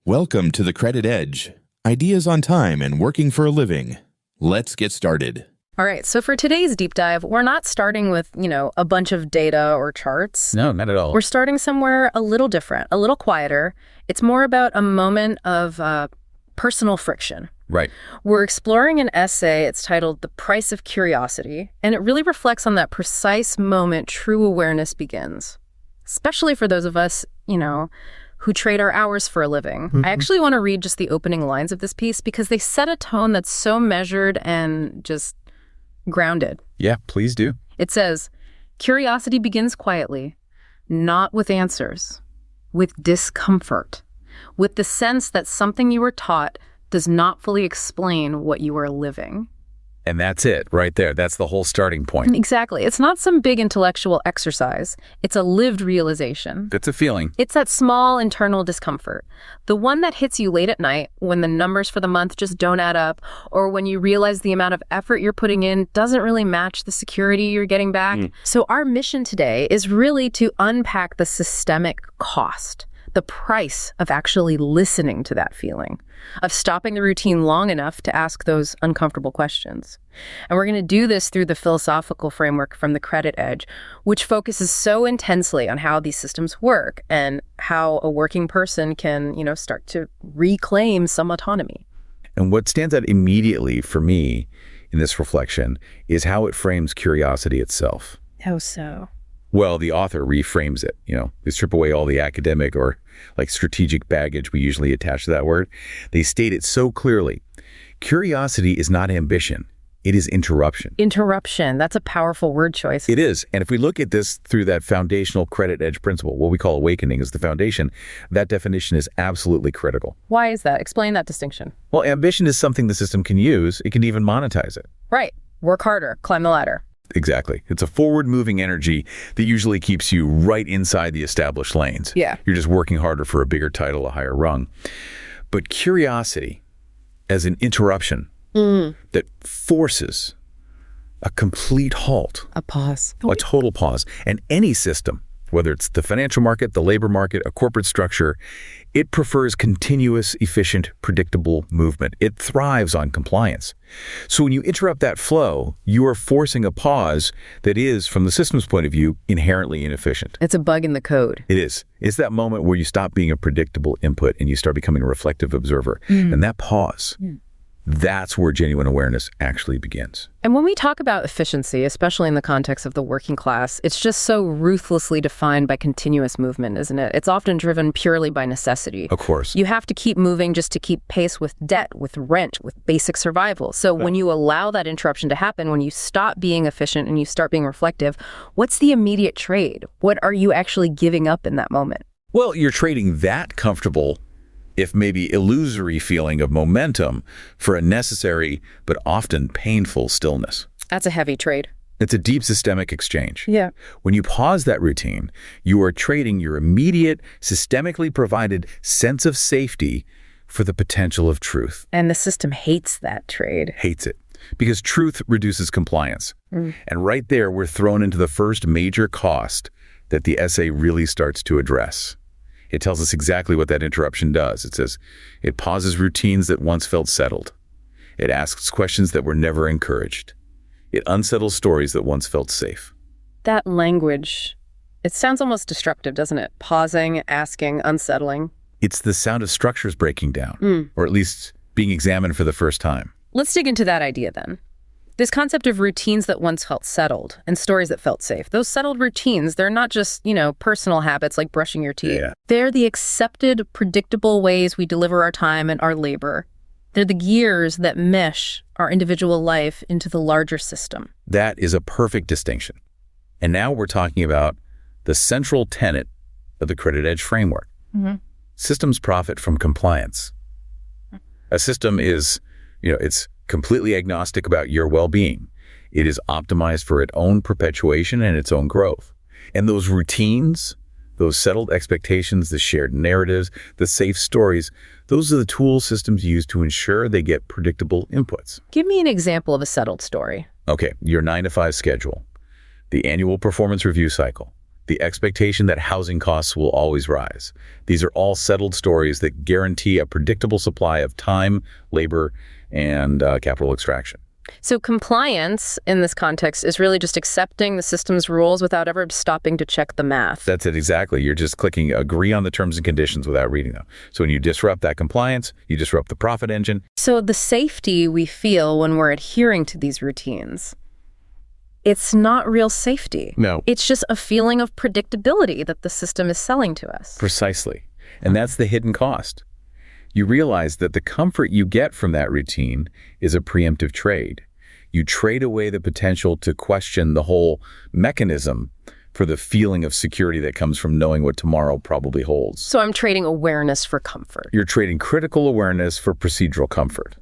Welcome to the Credit Edge. Ideas on time and working for a living. Let's get started. All right, so for today's deep dive, we're not starting with, a bunch of data or charts. No, not at all. We're starting somewhere a little different, a little quieter. It's more about a moment of personal friction. Right. We're exploring an essay. It's titled The Price of Curiosity, and it really reflects on that precise moment true awareness begins, especially for those of us, who trade our hours for a living. I actually want to read just the opening lines of this piece because they set a tone that's so measured and just grounded. Yeah, please do. It says, "Curiosity begins quietly, not with answers, with discomfort, with the sense that something you were taught does not fully explain what you are living." And that's it right there. That's the whole starting point. Exactly. It's not some big intellectual exercise. It's a lived realization. It's a feeling. It's that small internal discomfort. The one that hits you late at night when the numbers for the month just don't add up, or when you realize the amount of effort you're putting in doesn't really match the security you're getting back. So our mission today is really to unpack the systemic cost, the price of actually listening to that feeling, of stopping the routine long enough to ask those uncomfortable questions. And we're going to do this through the philosophical framework from the Credit Edge, which focuses so intensely on how these systems work and how a working person can, start to reclaim some autonomy. And what stands out immediately for me in this reflection is how it frames curiosity itself. How so? Well, the author reframes it, they strip away all the academic or strategic baggage we usually attach to that word. They state it so clearly. Curiosity is not ambition. It is interruption. Interruption. That's a powerful word choice. It is. And if we look at this through that foundational Credit Edge principle, what we call awakening is the foundation, that definition is absolutely critical. Why is that? Explain that distinction. Well, ambition is something the system can use. It can even monetize it. Right. Work harder. Climb the ladder. Exactly. It's a forward-moving energy that usually keeps you right inside the established lanes. Yeah. You're just working harder for a bigger title, a higher rung. But curiosity as an interruption that forces a complete halt. A pause. A total pause. And any system, whether it's the financial market, the labor market, a corporate structure, it prefers continuous, efficient, predictable movement. It thrives on compliance. So when you interrupt that flow, you are forcing a pause that is, from the system's point of view, inherently inefficient. It's a bug in the code. It is. It's that moment where you stop being a predictable input and you start becoming a reflective observer. And that pause, that's where genuine awareness actually begins. And when we talk about efficiency, especially in the context of the working class, it's just so ruthlessly defined by continuous movement, isn't it? It's often driven purely by necessity. Of course. You have to keep moving just to keep pace with debt, with rent, with basic survival. So when you allow that interruption to happen, when you stop being efficient and you start being reflective, what's the immediate trade? What are you actually giving up in that moment? Well, you're trading that comfortable, if maybe illusory feeling of momentum for a necessary but often painful stillness. That's a heavy trade. It's a deep systemic exchange. Yeah. When you pause that routine, you are trading your immediate, systemically provided sense of safety for the potential of truth. And the system hates that trade. Hates it. Because truth reduces compliance. And right there, we're thrown into the first major cost that the essay really starts to address. It tells us exactly what that interruption does. It says, it pauses routines that once felt settled. It asks questions that were never encouraged. It unsettles stories that once felt safe. That language, it sounds almost disruptive, doesn't it? Pausing, asking, unsettling. It's the sound of structures breaking down, or at least being examined for the first time. Let's dig into that idea then. This concept of routines that once felt settled and stories that felt safe. Those settled routines, they're not just, personal habits like brushing your teeth. Yeah. They're the accepted, predictable ways we deliver our time and our labor. They're the gears that mesh our individual life into the larger system. That is a perfect distinction. And now we're talking about the central tenet of the Credit Edge framework. Systems profit from compliance. A system is, it's completely agnostic about your well-being. It is optimized for its own perpetuation and its own growth. And those routines, those settled expectations, the shared narratives, the safe stories, those are the tools systems use to ensure they get predictable inputs. Give me an example of a settled story. Okay, your 9-to-5 schedule, the annual performance review cycle, The expectation that housing costs will always rise. These are all settled stories that guarantee a predictable supply of time, labor, and capital extraction. So compliance in this context is really just accepting the system's rules without ever stopping to check the math. That's it, exactly. You're just clicking agree on the terms and conditions without reading them. So when you disrupt that compliance, you disrupt the profit engine. So the safety we feel when we're adhering to these routines, it's not real safety. No. It's just a feeling of predictability that the system is selling to us. Precisely. And that's the hidden cost. You realize that the comfort you get from that routine is a preemptive trade. You trade away the potential to question the whole mechanism for the feeling of security that comes from knowing what tomorrow probably holds. So I'm trading awareness for comfort. You're trading critical awareness for procedural comfort.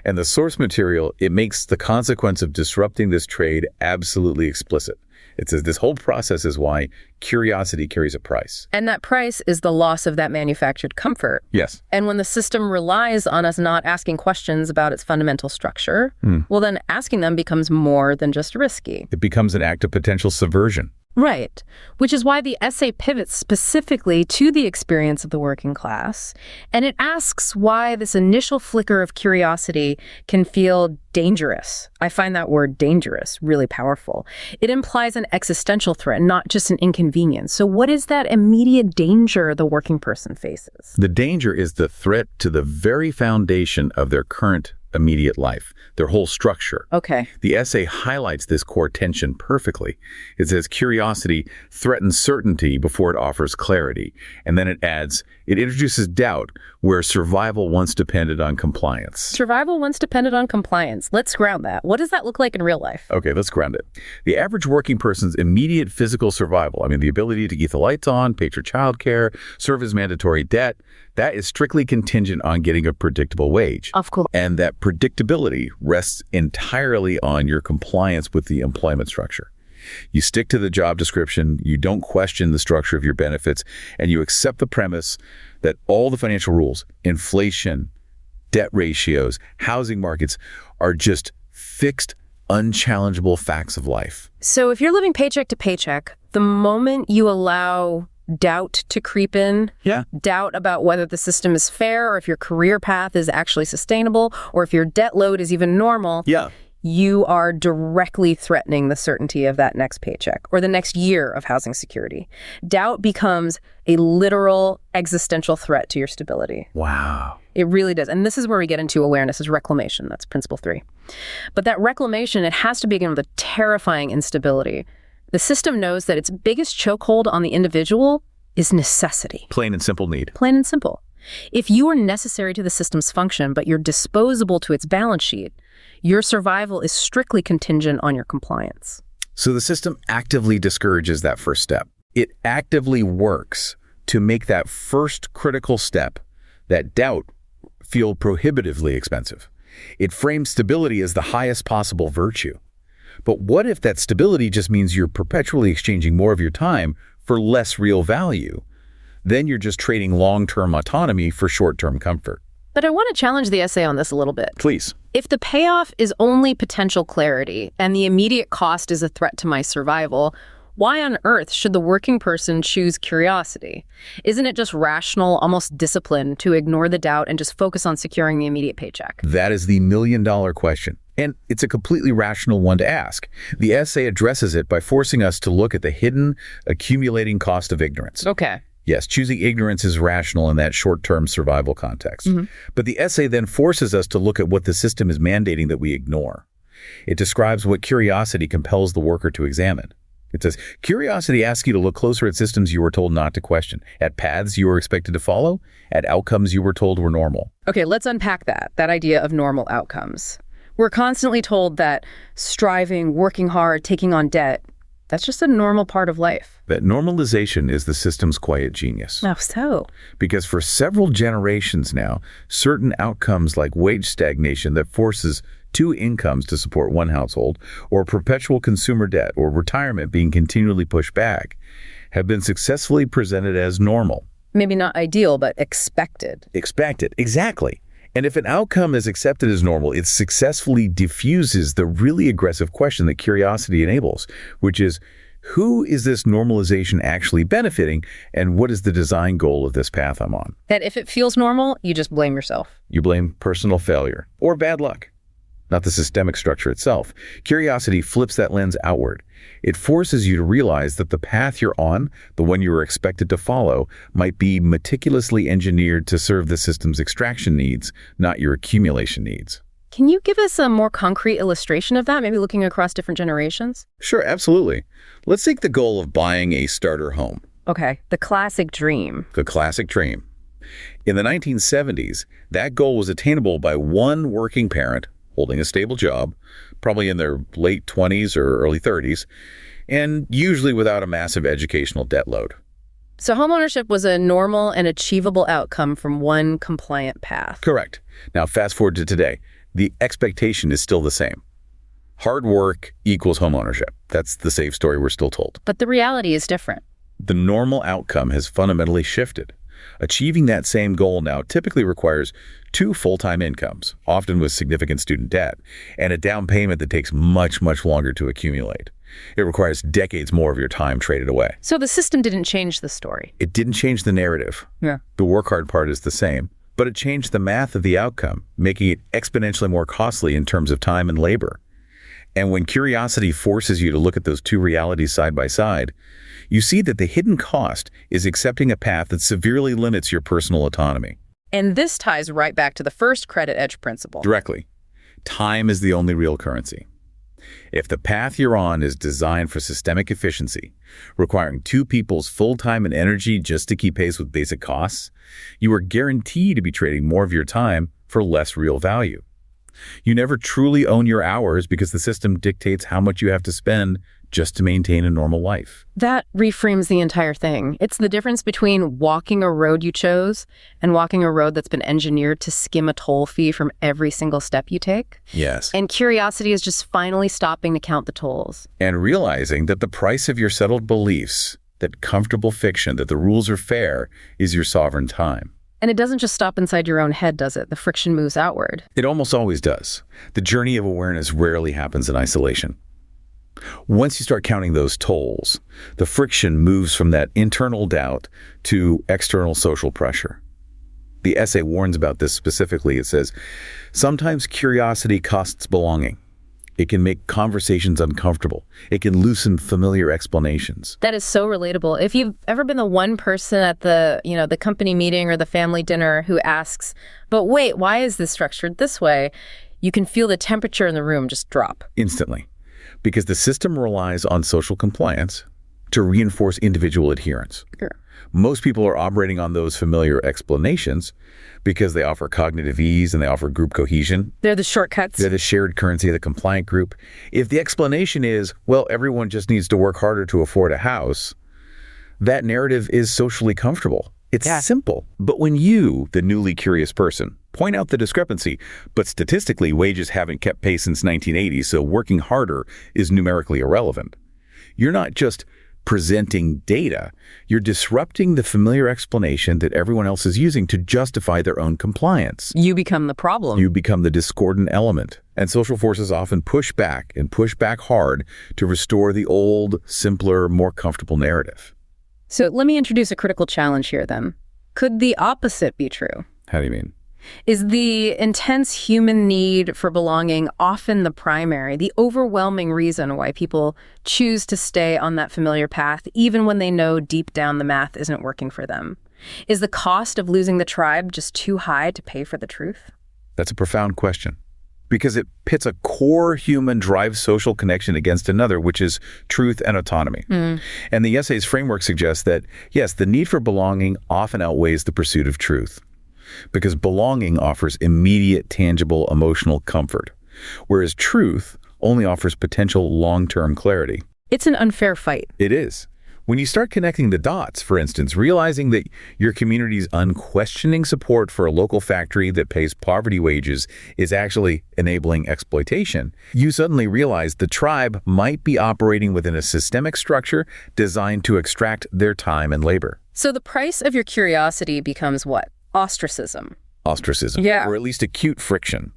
And the source material, it makes the consequence of disrupting this trade absolutely explicit. It says this whole process is why curiosity carries a price. And that price is the loss of that manufactured comfort. Yes. And when the system relies on us not asking questions about its fundamental structure, well, then asking them becomes more than just risky. It becomes an act of potential subversion. Right. Which is why the essay pivots specifically to the experience of the working class. And it asks why this initial flicker of curiosity can feel dangerous. I find that word dangerous really powerful. It implies an existential threat, not just an inconvenience. So what is that immediate danger the working person faces? The danger is the threat to the very foundation of their current immediate life, their whole structure. Okay. The essay highlights this core tension perfectly. It says curiosity threatens certainty before it offers clarity. And then it adds, it introduces doubt where survival once depended on compliance. Survival once depended on compliance. Let's ground that. What does that look like in real life? Okay, let's ground it. The average working person's immediate physical survival, the ability to keep the lights on, pay for childcare, serve as mandatory debt, that is strictly contingent on getting a predictable wage. Of course. And that predictability rests entirely on your compliance with the employment structure. You stick to the job description, you don't question the structure of your benefits, and you accept the premise that all the financial rules, inflation, debt ratios, housing markets, are just fixed, unchallengeable facts of life. So if you're living paycheck to paycheck, the moment you allow doubt to creep in, doubt about whether the system is fair or if your career path is actually sustainable or if your debt load is even normal, you are directly threatening the certainty of that next paycheck or the next year of housing security. Doubt becomes a literal existential threat to your stability. Wow. It really does. And this is where we get into awareness is reclamation. That's principle 3. But that reclamation, it has to begin with a terrifying instability. The system knows that its biggest chokehold on the individual is necessity. Plain and simple need. Plain and simple. If you are necessary to the system's function, but you're disposable to its balance sheet, your survival is strictly contingent on your compliance. So the system actively discourages that first step. It actively works to make that first critical step, that doubt, feel prohibitively expensive. It frames stability as the highest possible virtue. But what if that stability just means you're perpetually exchanging more of your time for less real value? Then you're just trading long-term autonomy for short-term comfort. But I want to challenge the essay on this a little bit. Please. If the payoff is only potential clarity and the immediate cost is a threat to my survival, why on earth should the working person choose curiosity? Isn't it just rational, almost disciplined, to ignore the doubt and just focus on securing the immediate paycheck? That is the million-dollar question. And it's a completely rational one to ask. The essay addresses it by forcing us to look at the hidden, accumulating cost of ignorance. Okay. Yes, choosing ignorance is rational in that short-term survival context. But the essay then forces us to look at what the system is mandating that we ignore. It describes what curiosity compels the worker to examine. It says, curiosity asks you to look closer at systems you were told not to question, at paths you were expected to follow, at outcomes you were told were normal. Okay, let's unpack that idea of normal outcomes. We're constantly told that striving, working hard, taking on debt, that's just a normal part of life. That normalization is the system's quiet genius. How so? Because for several generations now, certain outcomes like wage stagnation that forces 2 incomes to support one household, or perpetual consumer debt, or retirement being continually pushed back, have been successfully presented as normal. Maybe not ideal, but expected. Expected, exactly. And if an outcome is accepted as normal, it successfully diffuses the really aggressive question that curiosity enables, which is, Who is this normalization actually benefiting, and what is the design goal of this path I'm on? That if it feels normal, you just blame yourself. You blame personal failure or bad luck, not the systemic structure itself. Curiosity flips that lens outward. It forces you to realize that the path you're on, the one you were expected to follow, might be meticulously engineered to serve the system's extraction needs, not your accumulation needs. Can you give us a more concrete illustration of that, maybe looking across different generations? Sure, absolutely. Let's take the goal of buying a starter home. Okay, the classic dream. The classic dream. In the 1970s, that goal was attainable by one working parent holding a stable job, probably in their late 20s or early 30s, and usually without a massive educational debt load. So homeownership was a normal and achievable outcome from one compliant path. Correct. Now, fast forward to today. The expectation is still the same. Hard work equals homeownership. That's the safe story we're still told. But the reality is different. The normal outcome has fundamentally shifted. Achieving that same goal now typically requires 2 full-time incomes, often with significant student debt, and a down payment that takes much, much longer to accumulate. It requires decades more of your time traded away. So the system didn't change the story. It didn't change the narrative. Yeah. The work hard part is the same, but it changed the math of the outcome, making it exponentially more costly in terms of time and labor. And when curiosity forces you to look at those two realities side by side, you see that the hidden cost is accepting a path that severely limits your personal autonomy. And this ties right back to the first credit edge principle. Directly. Time is the only real currency. If the path you're on is designed for systemic efficiency, requiring 2 people's full time and energy just to keep pace with basic costs, you are guaranteed to be trading more of your time for less real value. You never truly own your hours because the system dictates how much you have to spend just to maintain a normal life. That reframes the entire thing. It's the difference between walking a road you chose and walking a road that's been engineered to skim a toll fee from every single step you take. Yes. And curiosity is just finally stopping to count the tolls. And realizing that the price of your settled beliefs, that comfortable fiction, that the rules are fair, is your sovereign time. And it doesn't just stop inside your own head, does it? The friction moves outward. It almost always does. The journey of awareness rarely happens in isolation. Once you start counting those tolls, the friction moves from that internal doubt to external social pressure. The essay warns about this specifically. It says, sometimes curiosity costs belonging. It can make conversations uncomfortable. It can loosen familiar explanations. That is so relatable. If you've ever been the one person at the company meeting or the family dinner who asks, but wait, why is this structured this way? You can feel the temperature in the room just drop. Instantly. Because the system relies on social compliance to reinforce individual adherence. Sure. Most people are operating on those familiar explanations because they offer cognitive ease and they offer group cohesion. They're the shortcuts. They're the shared currency of the compliant group. If the explanation is, well, everyone just needs to work harder to afford a house, that narrative is socially comfortable. It's simple. But when you, the newly curious person, point out the discrepancy, but statistically, wages haven't kept pace since 1980, so working harder is numerically irrelevant. You're not just presenting data. You're disrupting the familiar explanation that everyone else is using to justify their own compliance. You become the problem. You become the discordant element. And social forces often push back and push back hard to restore the old, simpler, more comfortable narrative. So let me introduce a critical challenge here then. Could the opposite be true? How do you mean? Is the intense human need for belonging often the primary, the overwhelming reason why people choose to stay on that familiar path, even when they know deep down the math isn't working for them? Is the cost of losing the tribe just too high to pay for the truth? That's a profound question, because it pits a core human drive social connection against another, which is truth and autonomy. And the essay's framework suggests that, yes, the need for belonging often outweighs the pursuit of truth, because belonging offers immediate, tangible, emotional comfort, whereas truth only offers potential long-term clarity. It's an unfair fight. It is. When you start connecting the dots, for instance, realizing that your community's unquestioning support for a local factory that pays poverty wages is actually enabling exploitation, you suddenly realize the tribe might be operating within a systemic structure designed to extract their time and labor. So the price of your curiosity becomes what? Ostracism. Ostracism, Yeah. or at least acute friction.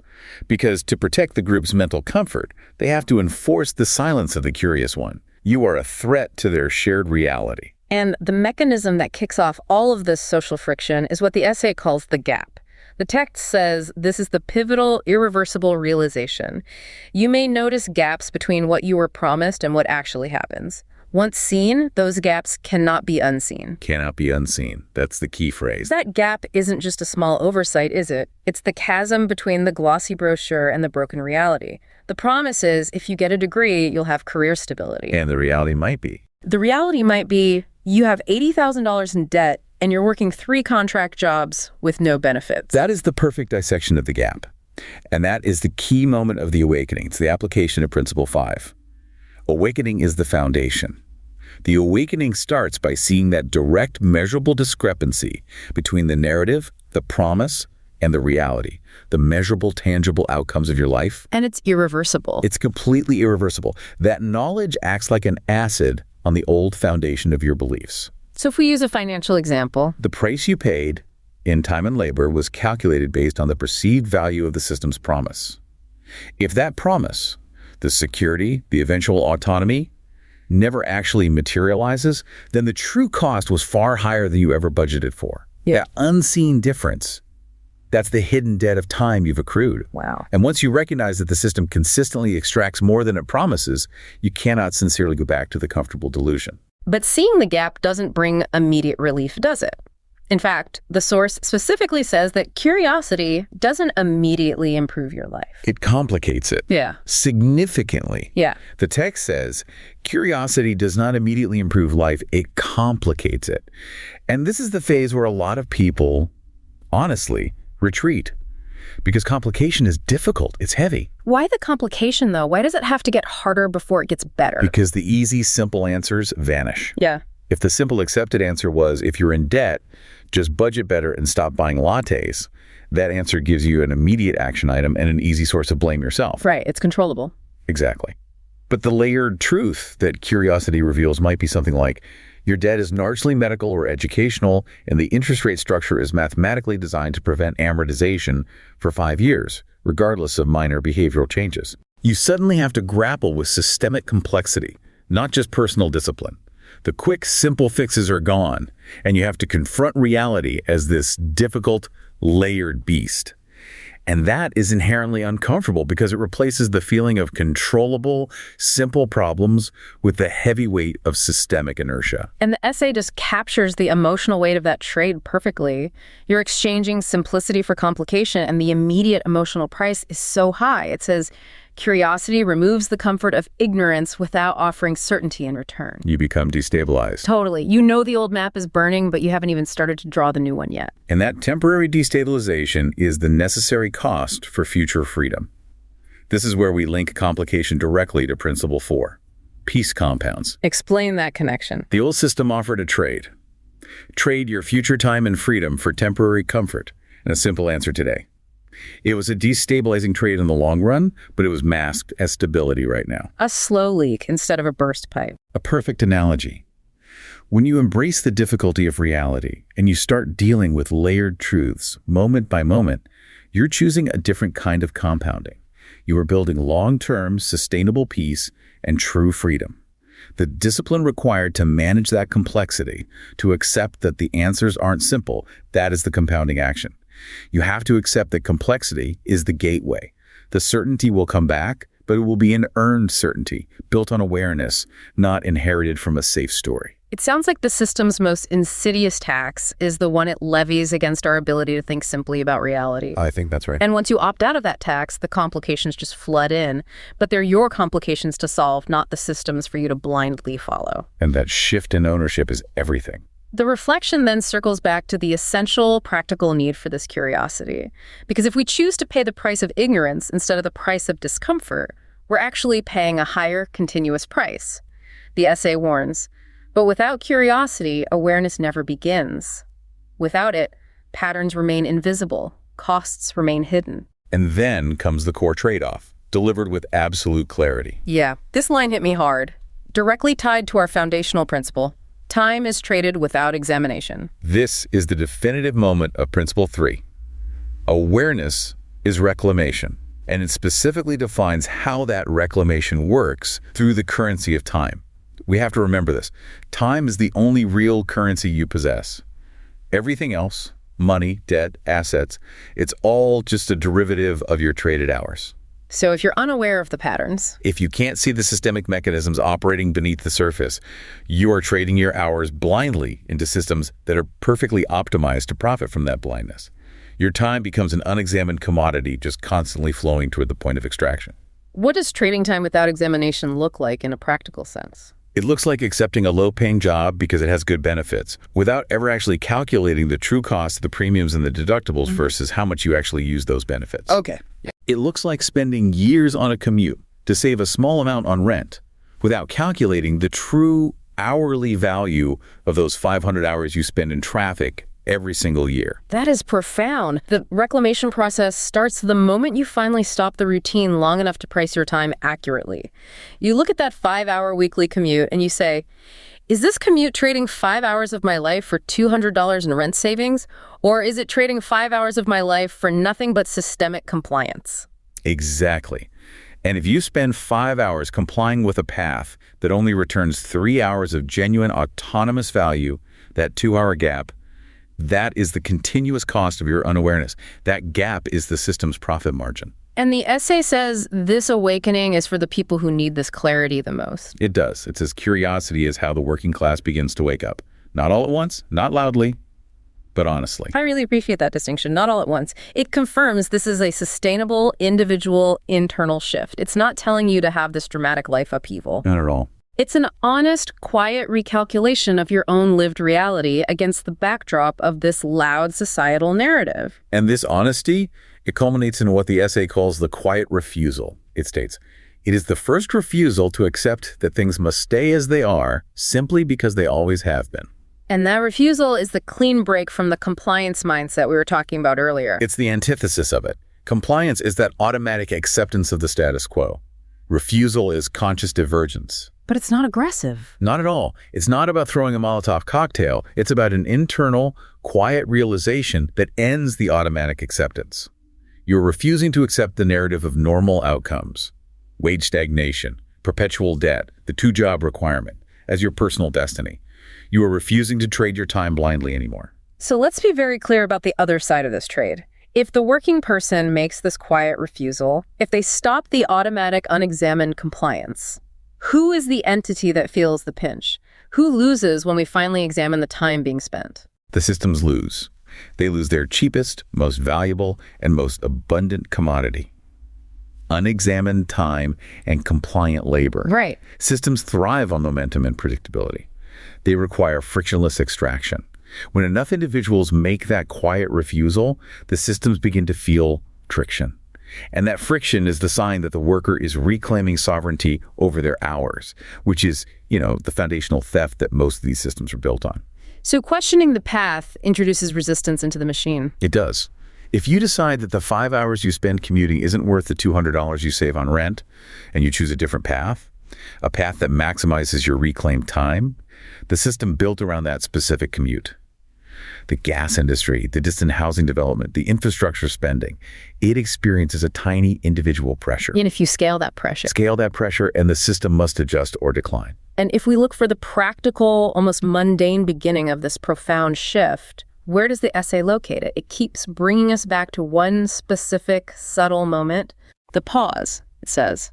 Because to protect the group's mental comfort, they have to enforce the silence of the curious one. You are a threat to their shared reality. And the mechanism that kicks off all of this social friction is what the essay calls the gap. The text says this is the pivotal, irreversible realization. You may notice gaps between what you were promised and what actually happens. Once seen, those gaps cannot be unseen. Cannot be unseen. That's the key phrase. That gap isn't just a small oversight, is it? It's the chasm between the glossy brochure and the broken reality. The promise is if you get a degree, you'll have career stability. And the reality might be. The reality might be you have $80,000 in debt and you're working 3 contract jobs with no benefits. That is the perfect dissection of the gap. And that is the key moment of the awakening. It's the application of Principle 5. Awakening is the foundation. The awakening starts by seeing that direct, measurable discrepancy between the narrative, the promise, and the reality, the measurable, tangible outcomes of your life. And it's irreversible. It's completely irreversible. That knowledge acts like an acid on the old foundation of your beliefs. So if we use a financial example, The price you paid in time and labor was calculated based on the perceived value of the system's promise. If that promise, the security, the eventual autonomy, never actually materializes, then the true cost was far higher than you ever budgeted for. Yeah. That unseen difference, that's the hidden debt of time you've accrued. wow. And once you recognize that the system consistently extracts more than it promises, you cannot sincerely go back to the comfortable delusion. But seeing the gap doesn't bring immediate relief, does it? In fact, the source specifically says that curiosity doesn't immediately improve your life. It complicates it. Yeah. Significantly. Yeah. The text says, curiosity does not immediately improve life, it complicates it. And this is the phase where a lot of people, honestly, retreat. Because complication is difficult, it's heavy. Why the complication, though? Why does it have to get harder before it gets better? Because the easy, simple answers vanish. Yeah. If the simple accepted answer was, if you're in debt, just budget better and stop buying lattes, that answer gives you an immediate action item and an easy source of blame yourself. Right. It's controllable. Exactly. But the layered truth that curiosity reveals might be something like, your debt is largely medical or educational, and the interest rate structure is mathematically designed to prevent amortization for 5 years, regardless of minor behavioral changes. You suddenly have to grapple with systemic complexity, not just personal discipline. The quick, simple fixes are gone, and you have to confront reality as this difficult, layered beast. And that is inherently uncomfortable because it replaces the feeling of controllable, simple problems with the heavy weight of systemic inertia. And the essay just captures the emotional weight of that trade perfectly. You're exchanging simplicity for complication, and the immediate emotional price is so high. It says, curiosity removes the comfort of ignorance without offering certainty in return. You become destabilized. Totally. You know the old map is burning, but you haven't even started to draw the new one yet. And that temporary destabilization is the necessary cost for future freedom. This is where we link complication directly to Principle 4, peace compounds. Explain that connection. The old system offered a trade. Trade your future time and freedom for temporary comfort. And a simple answer today. It was a destabilizing trade in the long run, but it was masked as stability right now. A slow leak instead of a burst pipe. A perfect analogy. When you embrace the difficulty of reality and you start dealing with layered truths moment by moment, you're choosing a different kind of compounding. You are building long-term, sustainable peace and true freedom. The discipline required to manage that complexity, to accept that the answers aren't simple, that is the compounding action. You have to accept that complexity is the gateway. The certainty will come back, but it will be an earned certainty, built on awareness, not inherited from a safe story. It sounds like the system's most insidious tax is the one it levies against our ability to think simply about reality. I think that's right. And once you opt out of that tax, the complications just flood in. But they're your complications to solve, not the system's for you to blindly follow. And that shift in ownership is everything. The reflection then circles back to the essential practical need for this curiosity. Because if we choose to pay the price of ignorance instead of the price of discomfort, we're actually paying a higher continuous price. The essay warns, but without curiosity, awareness never begins. Without it, patterns remain invisible, costs remain hidden. And then comes the core trade-off, delivered with absolute clarity. Yeah, this line hit me hard. Directly tied to our foundational principle, time is traded without examination. This is the definitive moment of Principle 3. Awareness is reclamation, and it specifically defines how that reclamation works through the currency of time. We have to remember this. Time is the only real currency you possess. Everything else, money, debt, assets, it's all just a derivative of your traded hours. So if you're unaware of the patterns, If you can't see the systemic mechanisms operating beneath the surface, you are trading your hours blindly into systems that are perfectly optimized to profit from that blindness. Your time becomes an unexamined commodity just constantly flowing toward the point of extraction. what does trading time without examination look like in a practical sense? It looks like accepting a low-paying job because it has good benefits, without ever actually calculating the true cost of the premiums and the deductibles versus how much you actually use those benefits. Okay. It looks like spending years on a commute to save a small amount on rent, without calculating the true hourly value of those 500 hours you spend in traffic every single year. That is profound. The reclamation process starts the moment you finally stop the routine long enough to price your time accurately. You look at that 5-hour weekly commute and you say, is this commute trading 5 hours of my life for $200 in rent savings? Or is it trading 5 hours of my life for nothing but systemic compliance? Exactly. And if you spend 5 hours complying with a path that only returns 3 hours of genuine autonomous value, that 2-hour gap, that is the continuous cost of your unawareness. That gap is the system's profit margin. And the essay says this awakening is for the people who need this clarity the most. It does. It says curiosity is how the working class begins to wake up. Not all at once, not loudly, but honestly. I really appreciate that distinction, not all at once. It confirms this is a sustainable, individual, internal shift. It's not telling you to have this dramatic life upheaval. Not at all. It's an honest, quiet recalculation of your own lived reality against the backdrop of this loud societal narrative. And this honesty, it culminates in what the essay calls the quiet refusal. It states, it is the first refusal to accept that things must stay as they are simply because they always have been. And that refusal is the clean break from the compliance mindset we were talking about earlier. It's the antithesis of it. Compliance is that automatic acceptance of the status quo. Refusal is conscious divergence. But it's not aggressive. Not at all. It's not about throwing a Molotov cocktail. It's about an internal, quiet realization that ends the automatic acceptance. You're refusing to accept the narrative of normal outcomes, wage stagnation, perpetual debt, the 2-job requirement, as your personal destiny. You are refusing to trade your time blindly anymore. So let's be very clear about the other side of this trade. If the working person makes this quiet refusal, if they stop the automatic unexamined compliance, who is the entity that feels the pinch? Who loses when we finally examine the time being spent? The systems lose. They lose their cheapest, most valuable, and most abundant commodity: unexamined time and compliant labor. Right. Systems thrive on momentum and predictability. They require frictionless extraction. When enough individuals make that quiet refusal, the systems begin to feel friction. And that friction is the sign that the worker is reclaiming sovereignty over their hours, which is, the foundational theft that most of these systems are built on. So questioning the path introduces resistance into the machine. It does. If you decide that the 5 hours you spend commuting isn't worth the $200 you save on rent, and you choose a different path, a path that maximizes your reclaimed time, the system built around that specific commute. The gas industry, the distant housing development, the infrastructure spending, it experiences a tiny individual pressure. And if you scale that pressure. Scale that pressure, and the system must adjust or decline. And if we look for the practical, almost mundane beginning of this profound shift, where does the essay locate it? It keeps bringing us back to one specific, subtle moment. The pause, it says.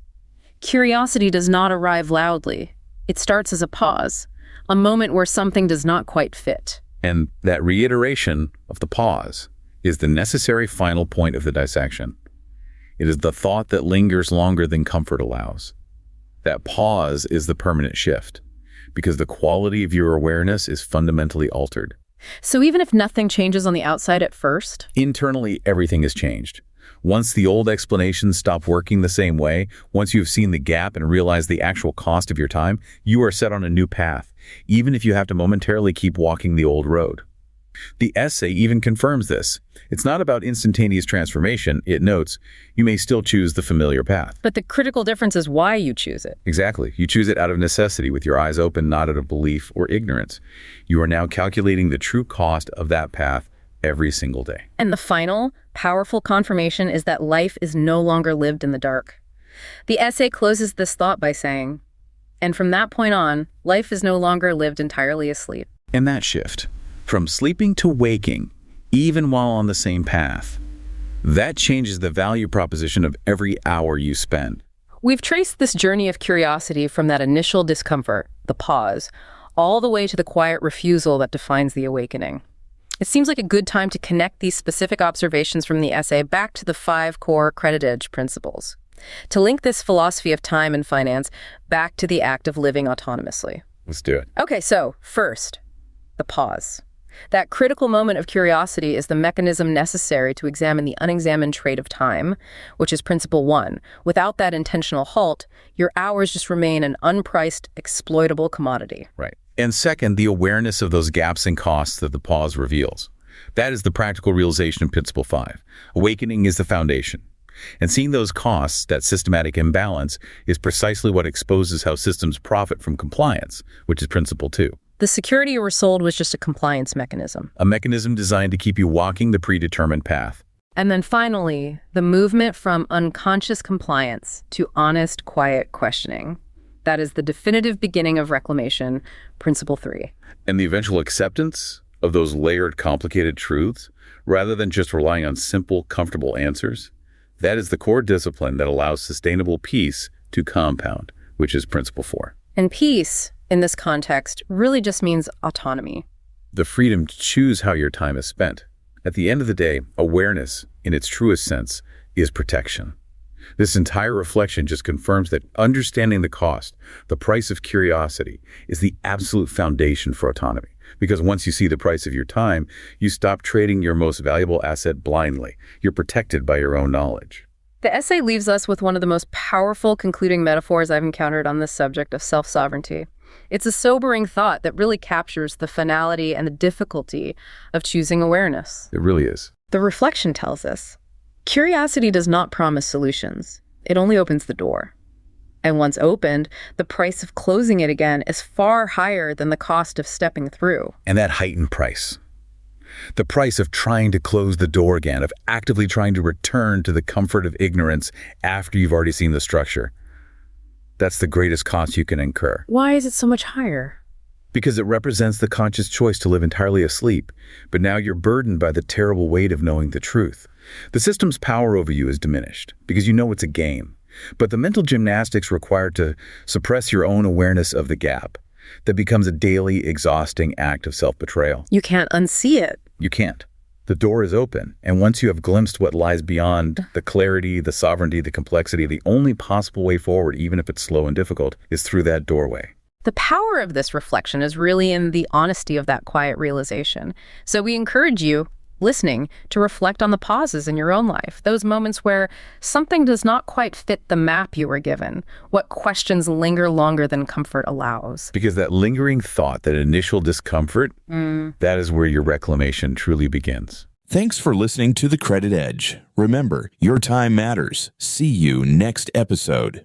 Curiosity does not arrive loudly. It starts as a pause, a moment where something does not quite fit. And that reiteration of the pause is the necessary final point of the dissection. It is the thought that lingers longer than comfort allows. That pause is the permanent shift, because the quality of your awareness is fundamentally altered. So even if nothing changes on the outside at first, Internally, everything has changed. Once the old explanations stop working the same way, once you've seen the gap and realized the actual cost of your time, you are set on a new path, even if you have to momentarily keep walking the old road. The essay even confirms this. It's not about instantaneous transformation. It notes, you may still choose the familiar path. but the critical difference is why you choose it. Exactly. You choose it out of necessity, with your eyes open, not out of belief or ignorance. You are now calculating the true cost of that path every single day. And the final, powerful confirmation is that life is no longer lived in the dark. The essay closes this thought by saying, And from that point on, life is no longer lived entirely asleep. And that shift, from sleeping to waking, even while on the same path, that changes the value proposition of every hour you spend. We've traced this journey of curiosity from that initial discomfort, the pause, all the way to the quiet refusal that defines the awakening. It seems like a good time to connect these specific observations from the essay back to the 5 core credit edge principles, to link this philosophy of time and finance back to the act of living autonomously. Let's do it. Okay, so first, the pause. That critical moment of curiosity is the mechanism necessary to examine the unexamined trait of time, which is principle 1. Without that intentional halt, your hours just remain an unpriced, exploitable commodity. Right. And second, the awareness of those gaps and costs that the pause reveals. That is the practical realization in principle 5. Awakening is the foundation. And seeing those costs, that systematic imbalance, is precisely what exposes how systems profit from compliance, which is principle 2. The security you were sold was just a compliance mechanism. A mechanism designed to keep you walking the predetermined path. And then finally, the movement from unconscious compliance to honest, quiet questioning. That is the definitive beginning of reclamation, principle 3. And the eventual acceptance of those layered, complicated truths, rather than just relying on simple, comfortable answers, that is the core discipline that allows sustainable peace to compound, which is principle 4. And peace, in this context, really just means autonomy. The freedom to choose how your time is spent. At the end of the day, awareness, in its truest sense, is protection. This entire reflection just confirms that understanding the cost, the price of curiosity, is the absolute foundation for autonomy. Because once you see the price of your time, you stop trading your most valuable asset blindly. You're protected by your own knowledge. The essay leaves us with one of the most powerful concluding metaphors I've encountered on this subject of self-sovereignty. It's a sobering thought that really captures the finality and the difficulty of choosing awareness. It really is. The reflection tells us, curiosity does not promise solutions. It only opens the door. And once opened, the price of closing it again is far higher than the cost of stepping through. And that heightened price, the price of trying to close the door again, of actively trying to return to the comfort of ignorance after you've already seen the structure, that's the greatest cost you can incur. Why is it so much higher? Because it represents the conscious choice to live entirely asleep, but now you're burdened by the terrible weight of knowing the truth. The system's power over you is diminished because you know it's a game. But the mental gymnastics required to suppress your own awareness of the gap, that becomes a daily, exhausting act of self-betrayal. You can't unsee it. You can't. The door is open, and once you have glimpsed what lies beyond, the clarity, the sovereignty, the complexity, the only possible way forward, even if it's slow and difficult, is through that doorway. The power of this reflection is really in the honesty of that quiet realization. So we encourage you, listening, to reflect on the pauses in your own life, those moments where something does not quite fit the map you were given, what questions linger longer than comfort allows. Because that lingering thought, that initial discomfort, that is where your reclamation truly begins. Thanks for listening to The Credit Edge. Remember, your time matters. See you next episode.